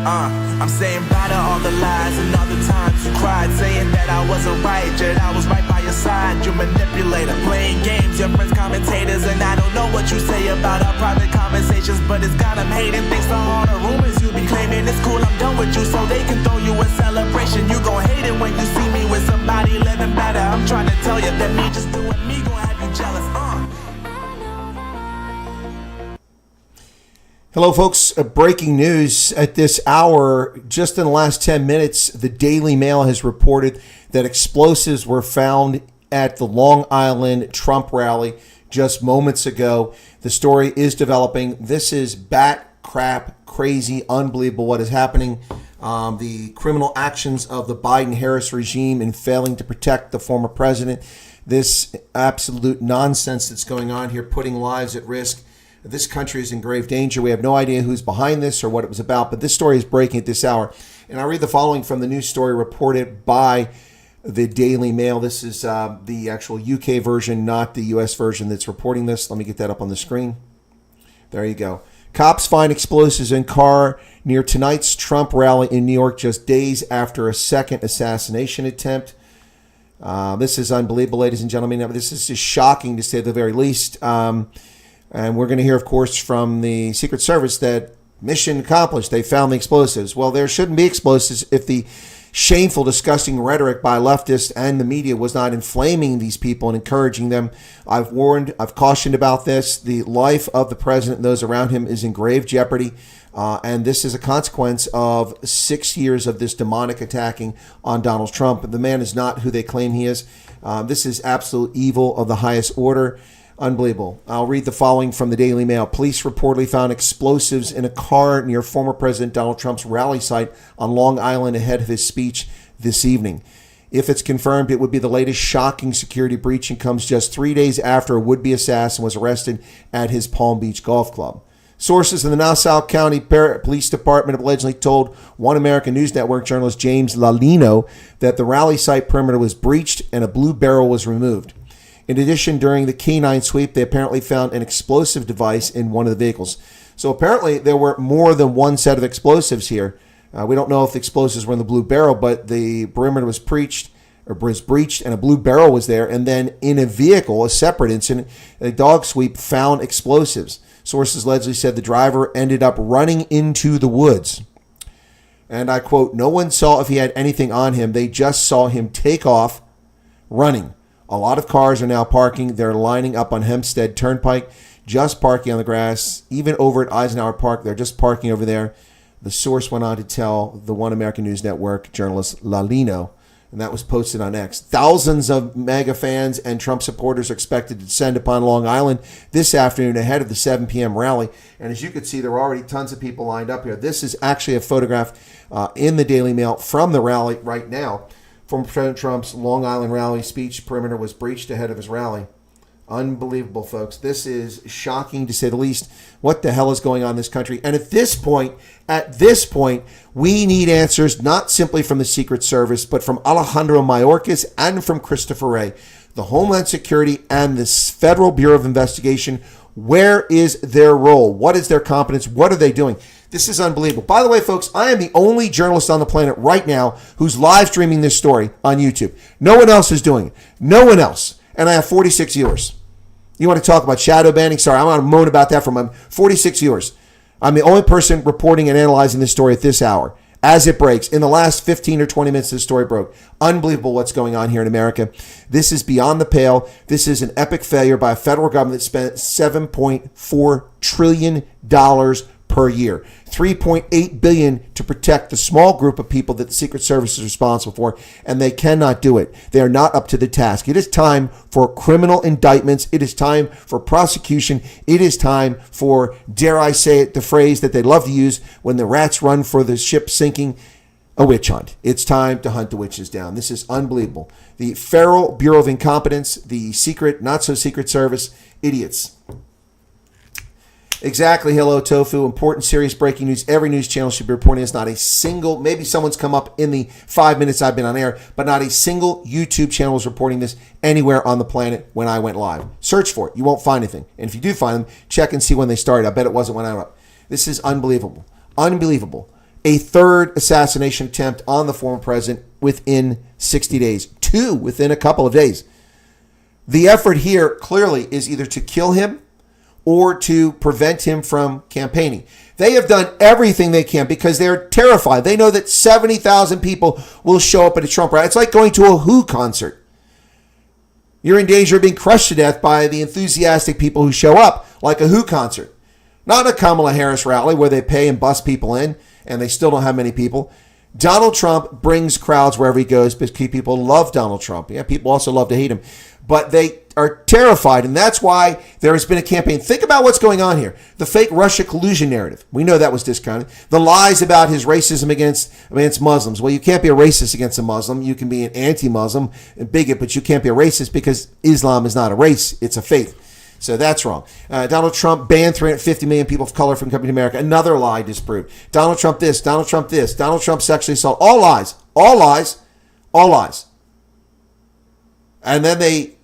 I'm saying bye to all the lies and all the times you cried, saying that I wasn't right, yet I was right by your side. You manipulator, playing games, your friends commentators, and I don't know what you say about our private conversations, but it's got them hating. Thanks to all the rumors you be claiming. It's cool, I'm done with you, so they can throw you a celebration. You gon' hate it when you see me with somebody living better. I'm trying to tell you that me just doing me gon' have you jealous. Hello, folks. Breaking news at this hour. Just in the last 10 minutes, the Daily Mail has reported that explosives were found at the Long Island Trump rally just moments ago. The story is developing. This is bat crap, crazy, unbelievable what is happening. The criminal actions of the Biden-Harris regime in failing to protect the former president. This absolute nonsense that's going on here, putting lives at risk. This country is in grave danger. We have no idea who's behind this or what it was about, but this story is breaking at this hour. And I read the following from the news story reported by the Daily Mail. This is the actual UK version, not the US version that's reporting this. Let me get that up on the screen. There you go. Cops find explosives in car near tonight's Trump rally in New York just days after a second assassination attempt. This is unbelievable, ladies and gentlemen. This is just shocking to say the very least. And we're going to hear, of course, from the Secret Service that mission accomplished. They found the explosives. Well, there shouldn't be explosives if the shameful, disgusting rhetoric by leftists and the media was not inflaming these people and encouraging them. I've warned, I've cautioned about this. The life of the president and those around him is in grave jeopardy. And this is a consequence of 6 years of this demonic attacking on Donald Trump. The man is not who they claim he is. This is absolute evil of the highest order. Unbelievable. I'll read the following from the Daily Mail. Police reportedly found explosives in a car near former President Donald Trump's rally site on Long Island ahead of his speech this evening. If it's confirmed, it would be the latest shocking security breach and comes just 3 days after a would-be assassin was arrested at his Palm Beach golf club. Sources in the Nassau County Police Department have allegedly told One American News Network journalist James Lalino that the rally site perimeter was breached and a blue barrel was removed. In addition, during the canine sweep, they apparently found an explosive device in one of the vehicles. So apparently there were more than one set of explosives here. We don't know if the explosives were in the blue barrel, but the perimeter was breached and a blue barrel was there. And then in a vehicle, a separate incident, a dog sweep found explosives. Sources allegedly said the driver ended up running into the woods. And I quote, "No one saw if he had anything on him. They just saw him take off running. A lot of cars are now parking. They're lining up on Hempstead Turnpike, just parking on the grass. Even over at Eisenhower Park, they're just parking over there." The source went on to tell the One American News Network journalist Lalino, and that was posted on X. Thousands of MAGA fans and Trump supporters are expected to descend upon Long Island this afternoon ahead of the 7 p.m. rally. And as you can see, there are already tons of people lined up here. This is actually a photograph in the Daily Mail from the rally right now. Former President Trump's Long Island rally speech perimeter was breached ahead of his rally. Unbelievable, folks. This is shocking to say the least. What the hell is going on in this country? And at this point, we need answers not simply from the Secret Service, but from Alejandro Mayorkas and from Christopher Wray, the Homeland Security and the Federal Bureau of Investigation. Where is their role? What is their competence? What are they doing? This is unbelievable. By the way, folks, I am the only journalist on the planet right now who's live streaming this story on YouTube. No one else is doing it. No one else. And I have 46 viewers. You want to talk about shadow banning? Sorry, I'm going to moan about that from my 46 viewers. I'm the only person reporting and analyzing this story at this hour as it breaks. In the last 15 or 20 minutes, this story broke. Unbelievable what's going on here in America. This is beyond the pale. This is an epic failure by a federal government that spent $7.4 trillion per year. $3.8 billion to protect the small group of people that the Secret Service is responsible for, and they cannot do it. They are not up to the task. It is time for criminal indictments. It is time for prosecution. It is time for, dare I say it, the phrase that they love to use when the rats run for the ship sinking, a witch hunt. It's time to hunt the witches down. This is unbelievable. The Federal Bureau of Incompetence, the secret, not so secret service, idiots. Exactly. Hello, Tofu. Important, serious breaking news. Every news channel should be reporting this. Not a single, maybe someone's come up in the 5 minutes I've been on air, but not a single YouTube channel is reporting this anywhere on the planet when I went live. Search for it. You won't find anything. And if you do find them, check and see when they started. I bet it wasn't when I went up. This is unbelievable. Unbelievable. a third assassination attempt on the former president within 60 days. 2 within a couple of days. The effort here clearly is either to kill him or to prevent him from campaigning. They have done everything they can because they're terrified. They know that 70,000 people will show up at a Trump rally. It's like going to a Who concert. You're in danger of being crushed to death by the enthusiastic people who show up, like a Who concert. Not a Kamala Harris rally where they pay and bus people in, and they still don't have many people. Donald Trump brings crowds wherever he goes because people love Donald Trump. Yeah, people also love to hate him. But they are terrified, and that's why there has been a campaign. Think about what's going on here. The fake Russia collusion narrative. We know that was discounted. The lies about his racism against Muslims. Well, you can't be a racist against a Muslim. You can be an anti-Muslim, a bigot, but you can't be a racist because Islam is not a race. It's a faith. So that's wrong. Donald Trump banned 350 million people of color from coming to America. Another lie disproved. Donald Trump this, Donald Trump this, Donald Trump sexually assault. All lies. All lies. All lies. And then they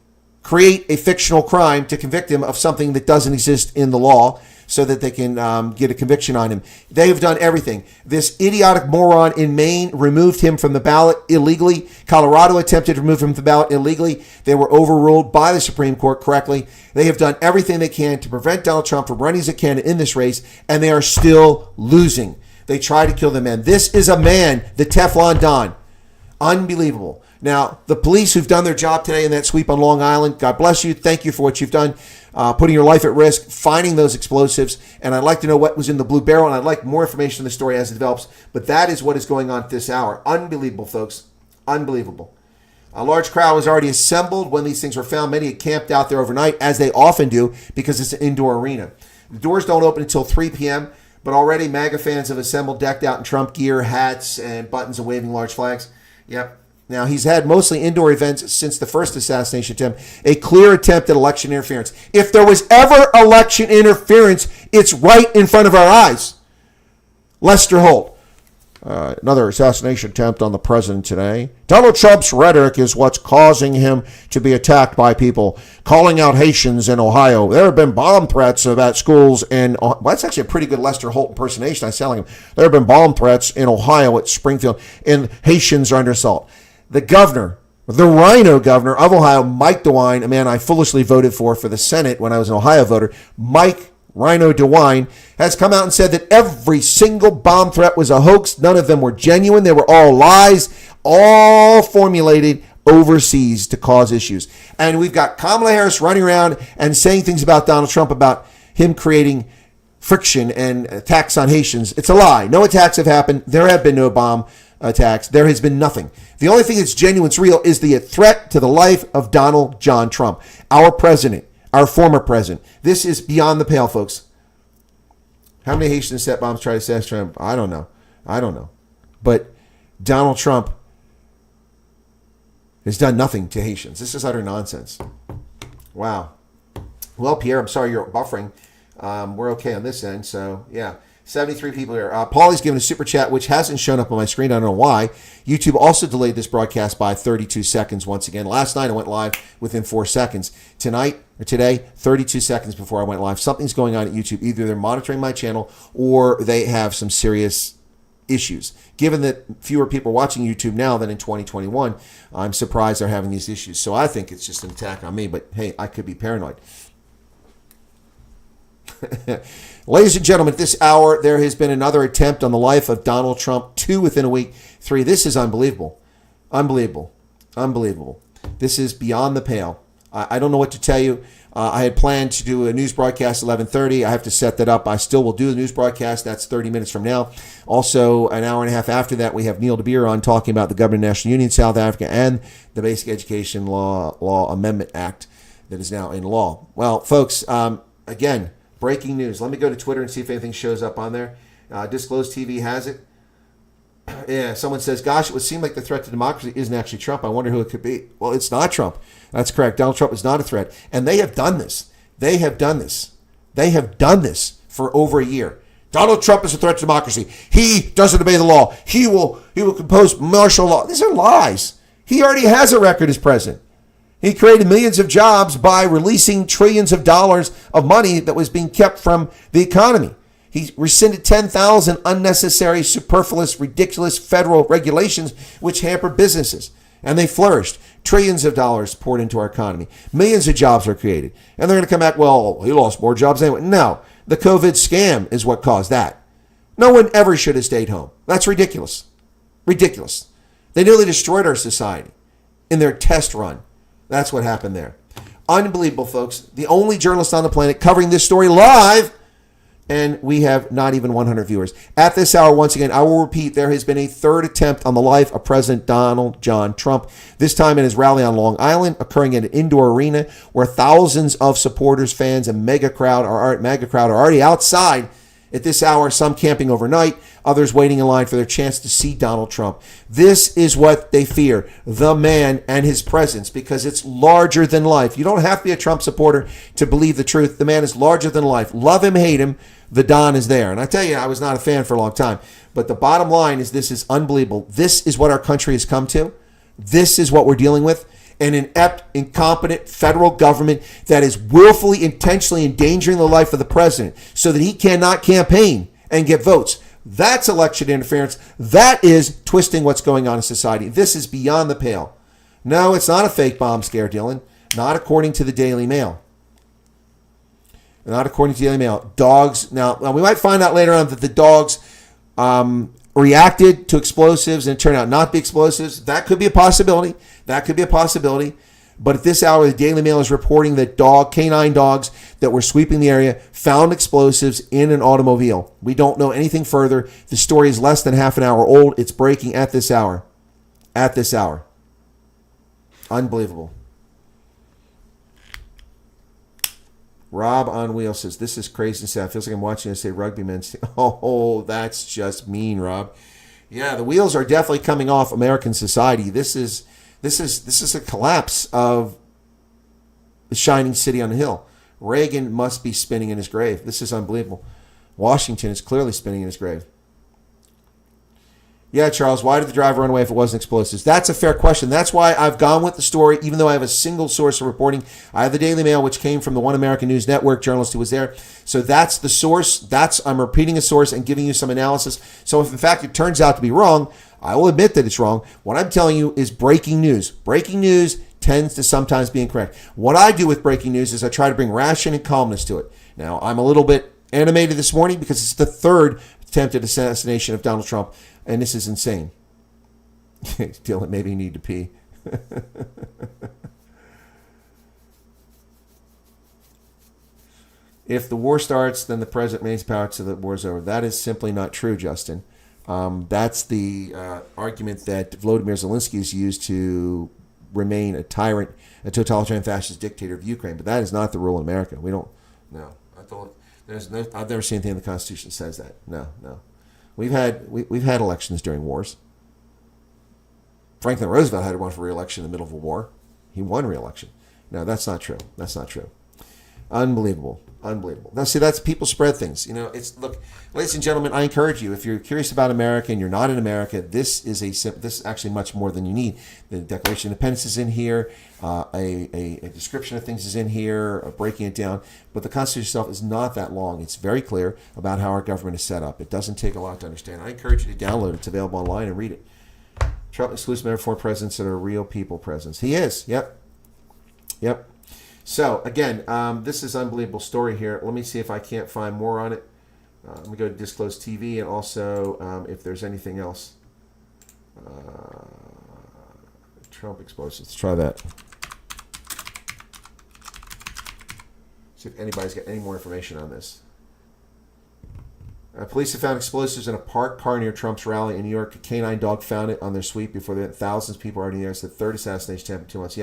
create a fictional crime to convict him of something that doesn't exist in the law so that they can get a conviction on him. They have done everything. This idiotic moron in Maine removed him from the ballot illegally. Colorado attempted to remove him from the ballot illegally. They were overruled by the Supreme Court correctly. They have done everything they can to prevent Donald Trump from running as a candidate in this race, and they are still losing. They try to kill the man. This is a man, the Teflon Don. Unbelievable. Now, the police who've done their job today in that sweep on Long Island, God bless you. Thank you for what you've done, putting your life at risk, finding those explosives. And I'd like to know what was in the blue barrel, and I'd like more information on the story as it develops. But that is what is going on at this hour. Unbelievable, folks. Unbelievable. A large crowd was already assembled when these things were found. Many had camped out there overnight, as they often do, because it's an indoor arena. The doors don't open until 3 p.m., but already MAGA fans have assembled, decked out in Trump gear, hats, and buttons, and waving large flags. Yep. Now, he's had mostly indoor events since the first assassination attempt, a clear attempt at election interference. If there was ever election interference, it's right in front of our eyes. Lester Holt, another assassination attempt on the president today. Donald Trump's rhetoric is what's causing him to be attacked by people, calling out Haitians in Ohio. There have been bomb threats about schools in, well, that's actually a pretty good Lester Holt impersonation. I sound like him. There have been bomb threats in Ohio at Springfield, and Haitians are under assault. The governor, the rhino governor of Ohio, Mike DeWine, a man I foolishly voted for the Senate when I was an Ohio voter, Mike Rhino DeWine, has come out and said that every single bomb threat was a hoax. None of them were genuine. They were all lies, all formulated overseas to cause issues. And we've got Kamala Harris running around and saying things about Donald Trump, about him creating friction and attacks on Haitians. It's a lie. No attacks have happened. There have been no bomb attacks. There has been nothing. The only thing that's genuine, it's real, is the threat to the life of Donald John Trump, our president, our former president. This is beyond the pale, folks. How many Haitians set bombs try to assassinate Trump? I don't know. But Donald Trump has done nothing to Haitians. This is utter nonsense. Wow. Well, Pierre, I'm sorry you're buffering. We're okay on this end, so yeah. 73 people here. Paulie's given a super chat, which hasn't shown up on my screen. I don't know why. YouTube also delayed this broadcast by 32 seconds once again. Last night I went live within 4 seconds. Today, 32 seconds before I went live. Something's going on at YouTube. Either they're monitoring my channel or they have some serious issues. Given that fewer people are watching YouTube now than in 2021, I'm surprised they're having these issues. So I think it's just an attack on me, but hey, I could be paranoid. Ladies and gentlemen, at this hour, there has been another attempt on the life of Donald Trump, 2 within a week, 3. This is unbelievable. Unbelievable. This is beyond the pale. I don't know what to tell you. I had planned to do a news broadcast at 11:30. I have to set that up. I still will do the news broadcast. That's 30 minutes from now. Also, an hour and a half after that, we have Neil DeBeer on talking about the Government of the National Union, South Africa, and the Basic Education Law Amendment Act that is now in law. Well, folks, again, breaking news. Let me go to Twitter and see if anything shows up on there. Disclosed TV has it. Yeah, someone says, gosh, it would seem like the threat to democracy isn't actually Trump. I wonder who it could be. Well, it's not Trump. That's correct. Donald Trump is not a threat. And they have done this. They have done this for over a year. Donald Trump is a threat to democracy. He doesn't obey the law. He will compose martial law. These are lies. He already has a record as president. He created millions of jobs by releasing trillions of dollars of money that was being kept from the economy. He rescinded 10,000 unnecessary, superfluous, ridiculous federal regulations which hampered businesses. And they flourished. Trillions of dollars poured into our economy. Millions of jobs were created. And they're going to come back, well, he lost more jobs anyway. No, the COVID scam is what caused that. No one ever should have stayed home. That's ridiculous. Ridiculous. They nearly destroyed our society in their test run. That's what happened there. Unbelievable, folks. The only journalist on the planet covering this story live, and we have not even 100 viewers. At this hour, once again, I will repeat, there has been a third attempt on the life of President Donald John Trump, this time in his rally on Long Island, occurring in an indoor arena where thousands of supporters, fans, and mega crowd are already outside at this hour, some camping overnight, others waiting in line for their chance to see Donald Trump. This is what they fear, the man and his presence, because it's larger than life. You don't have to be a Trump supporter to believe the truth. The man is larger than life. Love him, hate him, the Don is there. And I tell you, I was not a fan for a long time. But the bottom line is this is unbelievable. This is what our country has come to. This is what we're dealing with. An inept, incompetent federal government that is willfully, intentionally endangering the life of the president so that he cannot campaign and get votes. That's election interference. That is twisting what's going on in society. This is beyond the pale. No, it's not a fake bomb scare, Dylan. Not according to the Daily Mail. Not according to the Daily Mail. Dogs. Now, we might find out later on that the dogs reacted to explosives and it turned out not to be explosives. That could be a possibility. That could be a possibility. But at this hour, the Daily Mail is reporting that canine dogs that were sweeping the area found explosives in an automobile. We don't know anything further. The story is less than half an hour old. It's breaking at this hour. At this hour. Unbelievable. Rob on Wheel says, this is crazy and sad. Feels like I'm watching us say rugby men. Oh, that's just mean, Rob. Yeah, the wheels are definitely coming off American society. This is a collapse of the shining city on the hill. Reagan must be spinning in his grave. This is unbelievable. Washington is clearly spinning in his grave. Yeah, Charles, why did the driver run away if it wasn't explosives? That's a fair question. That's why I've gone with the story, even though I have a single source of reporting. I have the Daily Mail, which came from the One American News Network journalist who was there. So that's the source. I'm repeating a source and giving you some analysis. So if, in fact, it turns out to be wrong, I will admit that it's wrong. What I'm telling you is breaking news. Breaking news tends to sometimes be incorrect. What I do with breaking news is I try to bring ration and calmness to it. Now, I'm a little bit animated this morning because it's the third attempted assassination of Donald Trump. And this is insane. Dylan, maybe you need to pee. If the war starts, then the president remains in power till the war's over. That is simply not true, Justin. That's the argument that Volodymyr Zelensky has used to remain a tyrant, a totalitarian fascist dictator of Ukraine. But that is not the rule in America. We don't. No, I've never seen anything in the Constitution that says that. No. We've had elections during wars. Franklin Roosevelt had one for re-election in the middle of a war. He won re-election. No, that's not true. That's not true. Unbelievable. Now, see, that's people spread things. Look, ladies and gentlemen, I encourage you, if you're curious about America and you're not in America, this is actually much more than you need. The Declaration of Independence is in here. A description of things is in here, breaking it down. But the Constitution itself is not that long. It's very clear about how our government is set up. It doesn't take a lot to understand. I encourage you to download it. It's available online and read it. Trump excludes member foreign presidents that are real people presidents. He is. Yep. So, again, this is an unbelievable story here. Let me see if I can't find more on it. Let me go to Disclose TV and also if there's anything else. Trump explosives. Let's try that. See if anybody's got any more information on this. Police have found explosives in a parked car near Trump's rally in New York. A canine dog found it on their sweep before they had thousands of people already there. It's the third assassination attempt in 2 months.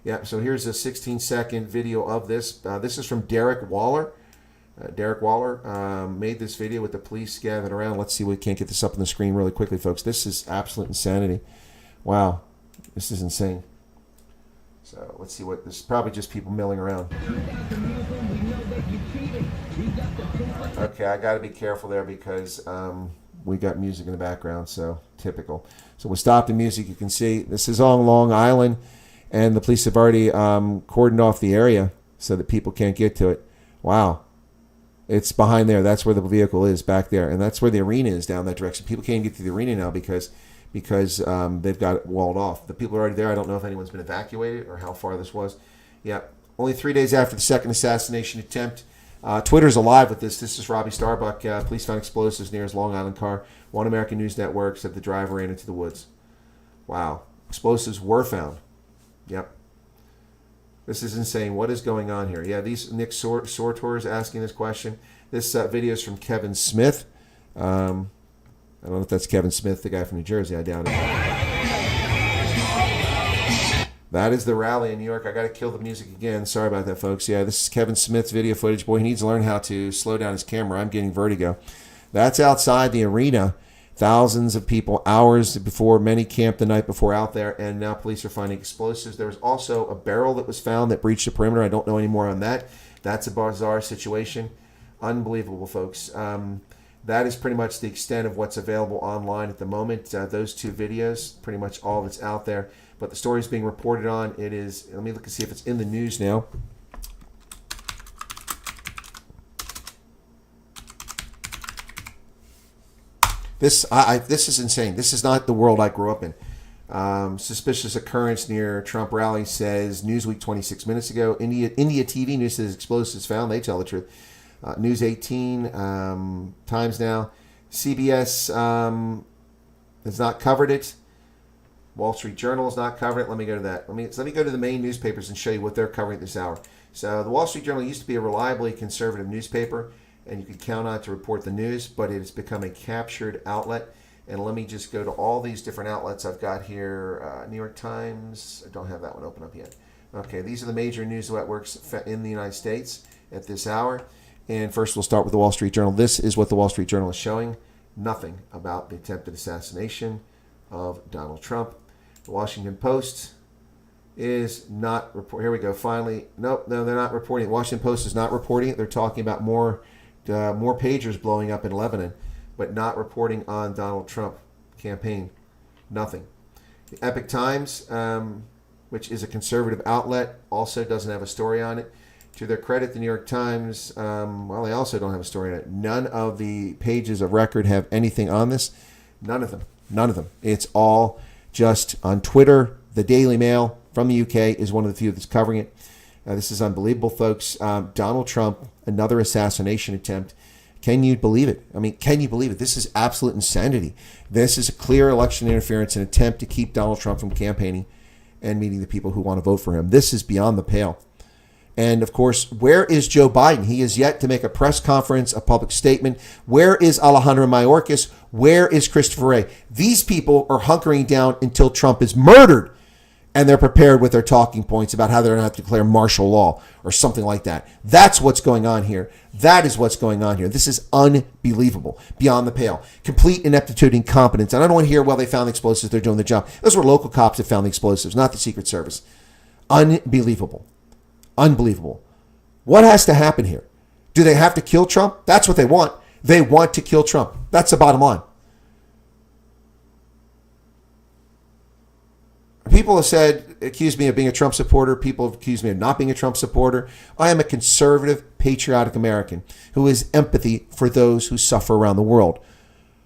Yep, so here's a 16-second video of this. This is from Derek Waller. Derek Waller made this video with the police gathered around. Let's see if we can't get this up on the screen really quickly, folks. This is absolute insanity. Wow, this is insane. So let's see what this is. Probably just people milling around. Okay, I got to be careful there because we got music in the background, so typical. So we'll stop the music. You can see this is on Long Island. And the police have already cordoned off the area so that people can't get to it. Wow. It's behind there. That's where the vehicle is, back there, and that's where the arena is, down that direction. People can't get to the arena now because they've got it walled off. The people are already there. I don't know if anyone's been evacuated or how far this was. Yeah, only 3 days after the second assassination attempt. Twitter's alive with this. This is Robbie Starbuck. Police found explosives near his Long Island car. One American News Network said the driver ran into the woods. Wow. Explosives were found. Yep. This is insane. What is going on here? Yeah, these Nick Sortor is asking this question. This video is from Kevin Smith. I don't know if that's Kevin Smith, the guy from New Jersey. I doubt it. That is the rally in New York. I got to kill the music again. Sorry about that, folks. Yeah, this is Kevin Smith's video footage. Boy, he needs to learn how to slow down his camera. I'm getting vertigo. That's outside the arena. Thousands of people, hours before, many camped the night before out there, and now police are finding explosives. There was also a barrel that was found that breached the perimeter. I don't know any more on that. That's a bizarre situation. Unbelievable, folks. That is pretty much the extent of what's available online at the moment. Those two videos, pretty much all that's out there. But the story is being reported on. It is, let me look and see if it's in the news now. This is insane. This is not the world I grew up in. Suspicious occurrence near Trump rally, says Newsweek 26 minutes ago. India TV News says explosives found. They tell the truth. News 18 Times Now. CBS has not covered it. Wall Street Journal has not covered it. Let me go to that. Let me go to the main newspapers and show you what they're covering this hour. So the Wall Street Journal used to be a reliably conservative newspaper, and you could count on it to report the news, but it has become a captured outlet. And let me just go to all these different outlets I've got here. New York Times. I don't have that one open up yet. Okay, these are the major news networks in the United States at this hour. And first we'll start with the Wall Street Journal. This is what the Wall Street Journal is showing. Nothing about the attempted assassination of Donald Trump. The Washington Post is not reporting. Here we go. Finally, no, they're not reporting. The Washington Post is not reporting it. They're talking about more pagers blowing up in Lebanon, but not reporting on Donald Trump campaign. Nothing. The Epoch Times, which is a conservative outlet, also doesn't have a story on it. To their credit, the New York Times, well, they also don't have a story on it. None of the pages of record have anything on this. None of them. None of them. It's all just on Twitter. The Daily Mail from the UK is one of the few that's covering it. This is unbelievable, folks. Donald Trump, another assassination attempt. Can you believe it? I mean, can you believe it? This is absolute insanity. This is a clear election interference, an attempt to keep Donald Trump from campaigning and meeting the people who want to vote for him. This is beyond the pale. And, of course, where is Joe Biden? He is yet to make a press conference, a public statement. Where is Alejandro Mayorkas? Where is Christopher Wray? These people are hunkering down until Trump is murdered, and they're prepared with their talking points about how they're going to have to declare martial law or something like that. That's what's going on here. That is what's going on here. This is unbelievable, beyond the pale. Complete ineptitude, incompetence. And I don't want to hear, well, they found the explosives, they're doing their job. Those were local cops that found the explosives, not the Secret Service. Unbelievable. Unbelievable. What has to happen here? Do they have to kill Trump? That's what they want. They want to kill Trump. That's the bottom line. People have said, accused me of being a Trump supporter. People have accused me of not being a Trump supporter. I am a conservative, patriotic American who has empathy for those who suffer around the world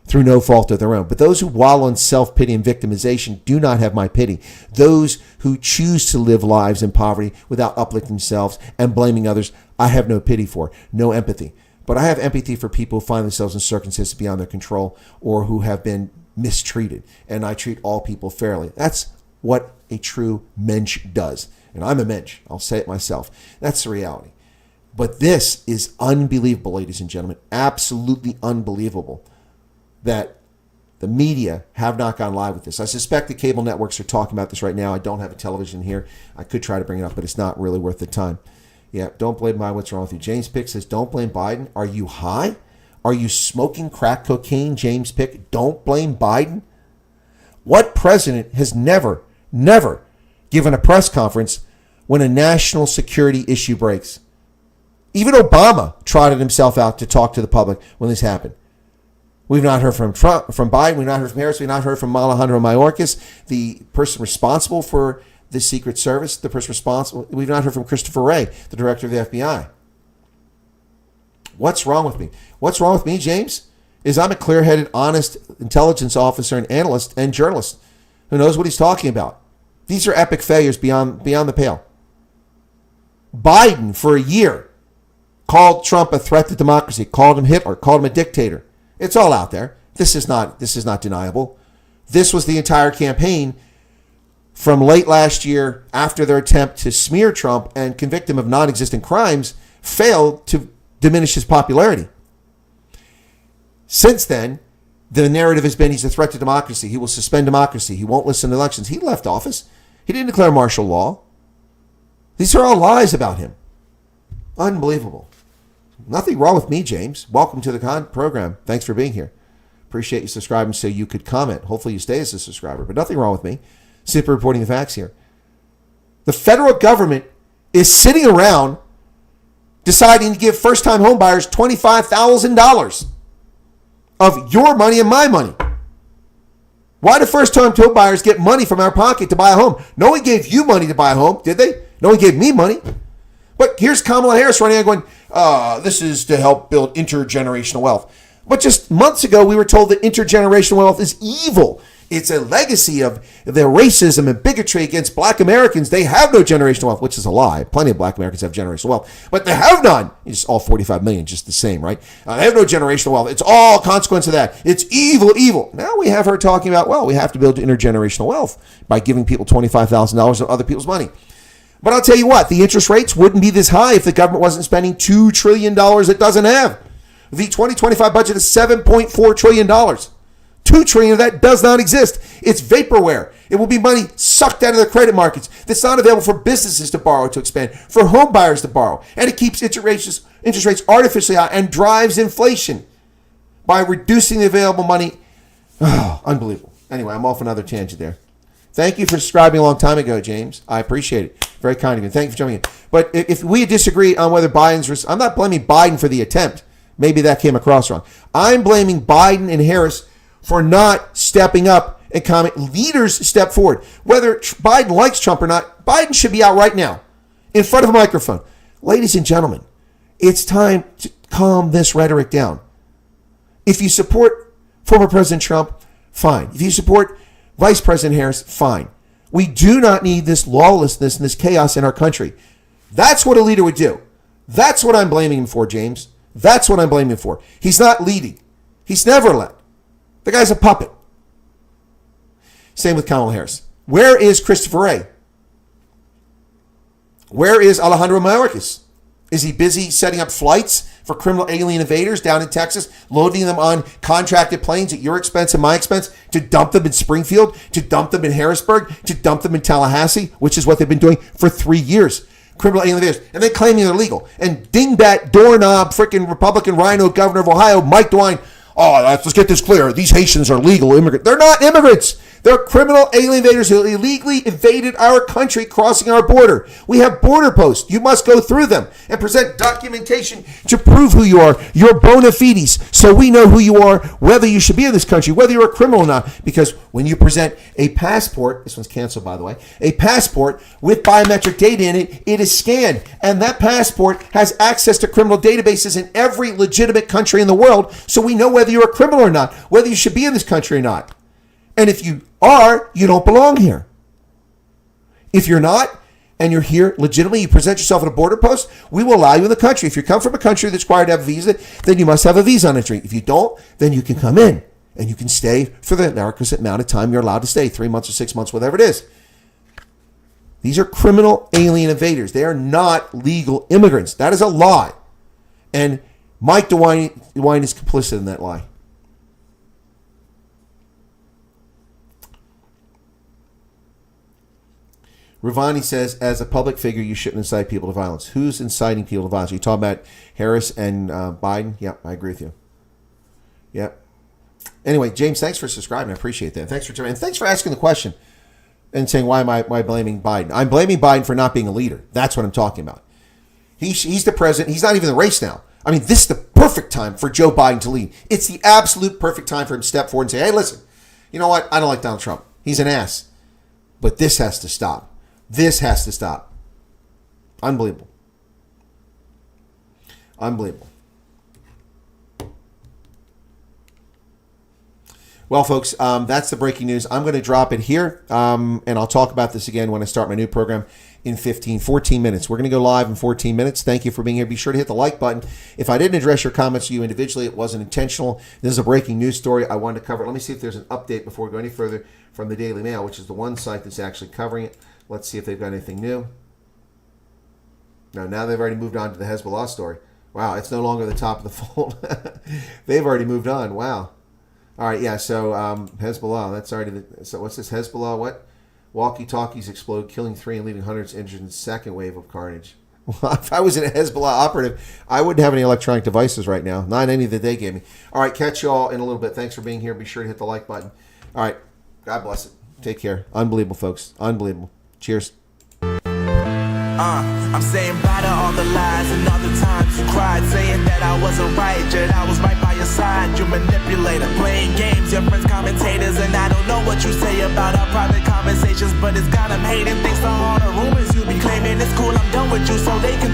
through no fault of their own. But those who wallow in self-pity and victimization do not have my pity. Those who choose to live lives in poverty without uplifting themselves and blaming others, I have no pity for, no empathy. But I have empathy for people who find themselves in circumstances beyond their control or who have been mistreated. And I treat all people fairly. That's what a true mensch does. And I'm a mensch. I'll say it myself. That's the reality. But this is unbelievable, ladies and gentlemen. Absolutely unbelievable that the media have not gone live with this. I suspect the cable networks are talking about this right now. I don't have a television here. I could try to bring it up, but it's not really worth the time. Yeah, don't blame Biden. What's wrong with you? James Pick says, don't blame Biden. Are you high? Are you smoking crack cocaine, James Pick? Don't blame Biden. What president has never given a press conference when a national security issue breaks? Even Obama trotted himself out to talk to the public when this happened. We've not heard from Trump, from Biden. We've not heard from Harris. We've not heard from Alejandro Mayorkas, the person responsible for the Secret Service, the person responsible. We've not heard from Christopher Wray, the director of the FBI. What's wrong with me? What's wrong with me, James, is I'm a clear-headed, honest intelligence officer and analyst and journalist who knows what he's talking about. These are epic failures beyond the pale. Biden, for a year, called Trump a threat to democracy, called him Hitler, called him a dictator. It's all out there. This is not deniable. This was the entire campaign from late last year after their attempt to smear Trump and convict him of non-existent crimes failed to diminish his popularity. Since then, the narrative has been he's a threat to democracy. He will suspend democracy. He won't listen to elections. He left office. He didn't declare martial law. These are all lies about him. Unbelievable. Nothing wrong with me, James. Welcome to the program. Thanks for being here. Appreciate you subscribing so you could comment. Hopefully you stay as a subscriber, but nothing wrong with me. Simply reporting the facts here. The federal government is sitting around deciding to give first-time homebuyers $25,000 of your money and my money. Why do first-time homebuyers get money from our pocket to buy a home? No one gave you money to buy a home, did they? No one gave me money. But here's Kamala Harris running out going, this is to help build intergenerational wealth. But just months ago, we were told that intergenerational wealth is evil. It's a legacy of their racism and bigotry against black Americans. They have no generational wealth, which is a lie. Plenty of black Americans have generational wealth, but they have none. It's all 45 million, just the same, right? They have no generational wealth. It's all consequence of that. It's evil. Now we have her talking about, well, we have to build intergenerational wealth by giving people $25,000 of other people's money. But I'll tell you what, the interest rates wouldn't be this high if the government wasn't spending $2 trillion it doesn't have. The 2025 budget is $7.4 trillion. $2 trillion of that does not exist. It's vaporware. It will be money sucked out of the credit markets that's not available for businesses to borrow to expand, for home buyers to borrow. And it keeps interest rates artificially high and drives inflation by reducing the available money. Oh, unbelievable. Anyway, I'm off another tangent there. Thank you for subscribing a long time ago, James. I appreciate it. Very kind of you. Thank you for jumping in. But if we disagree on whether I'm not blaming Biden for the attempt. Maybe that came across wrong. I'm blaming Biden and Harris for not stepping up and comment. Leaders step forward. Whether Biden likes Trump or not, Biden should be out right now in front of a microphone. Ladies and gentlemen, it's time to calm this rhetoric down. If you support former President Trump, fine. If you support Vice President Harris, fine. We do not need this lawlessness and this chaos in our country. That's what a leader would do. That's what I'm blaming him for, James. That's what I'm blaming him for. He's not leading. He's never led. The guy's a puppet. Same with Kamala Harris. Where is Christopher Wray? Where is Alejandro Mayorkas? Is he busy setting up flights for criminal alien invaders down in Texas, loading them on contracted planes at your expense and my expense to dump them in Springfield, to dump them in Harrisburg, to dump them in Tallahassee, which is what they've been doing for 3 years? Criminal alien invaders. And they claiming they're legal. And dingbat, doorknob, freaking Republican rhino governor of Ohio, Mike DeWine, let's get this clear. These Haitians are legal immigrants. They're not immigrants. They're criminal alien invaders who illegally invaded our country, crossing our border. We have border posts. You must go through them and present documentation to prove who you are, your bona fides, so we know who you are, whether you should be in this country, whether you're a criminal or not. Because when you present a passport, this one's canceled, by the way, a passport with biometric data in it, it is scanned. And that passport has access to criminal databases in every legitimate country in the world, so we know whether you're a criminal or not, whether you should be in this country or not. And if you are, you don't belong here. If you're not, and you're here legitimately, you present yourself at a border post, we will allow you in the country. If you come from a country that's required to have a visa, then you must have a visa on entry. If you don't, then you can come in and you can stay for the requisite amount of time you're allowed to stay, 3 months or 6 months, whatever it is. These are criminal alien invaders. They are not legal immigrants. That is a lie. And Mike DeWine is complicit in that lie. Ravani says, as a public figure, you shouldn't incite people to violence. Who's inciting people to violence? Are you talking about Harris and Biden? Yep, I agree with you. Yep. Anyway, James, thanks for subscribing. I appreciate that. Thanks for joining. And thanks for asking the question and saying, why am I blaming Biden? I'm blaming Biden for not being a leader. That's what I'm talking about. He's the president. He's not even in the race now. I mean, this is the perfect time for Joe Biden to lead. It's the absolute perfect time for him to step forward and say, hey, listen, you know what? I don't like Donald Trump. He's an ass. But this has to stop. This has to stop. Unbelievable. Unbelievable. Well, folks, that's the breaking news. I'm going to drop it here, and I'll talk about this again when I start my new program in 14 minutes. We're going to go live in 14 minutes. Thank you for being here. Be sure to hit the like button. If I didn't address your comments to you individually, it wasn't intentional. This is a breaking news story I wanted to cover. Let me see if there's an update before we go any further from the Daily Mail, which is the one site that's actually covering it. Let's see if they've got anything new. No, now they've already moved on to the Hezbollah story. Wow, it's no longer the top of the fold. They've already moved on. Wow. All right, yeah, so Hezbollah, that's already so what's this? Hezbollah, what? Walkie-talkies explode, killing 3 and leaving hundreds injured in second wave of carnage. Well, if I was a Hezbollah operative, I wouldn't have any electronic devices right now. Not any that they gave me. All right, catch you all in a little bit. Thanks for being here. Be sure to hit the like button. All right, God bless it. Take care. Unbelievable, folks. Unbelievable. Cheers. I'm saying bye to all the lies and all the times you cried, saying that I wasn't right, yet I was right by your side. You manipulator, playing games, your friends commentators, and I don't know what you say about our private conversations, but it's got them hating. Thanks to all the rumors you be claiming, it's cool, I'm done with you, so they can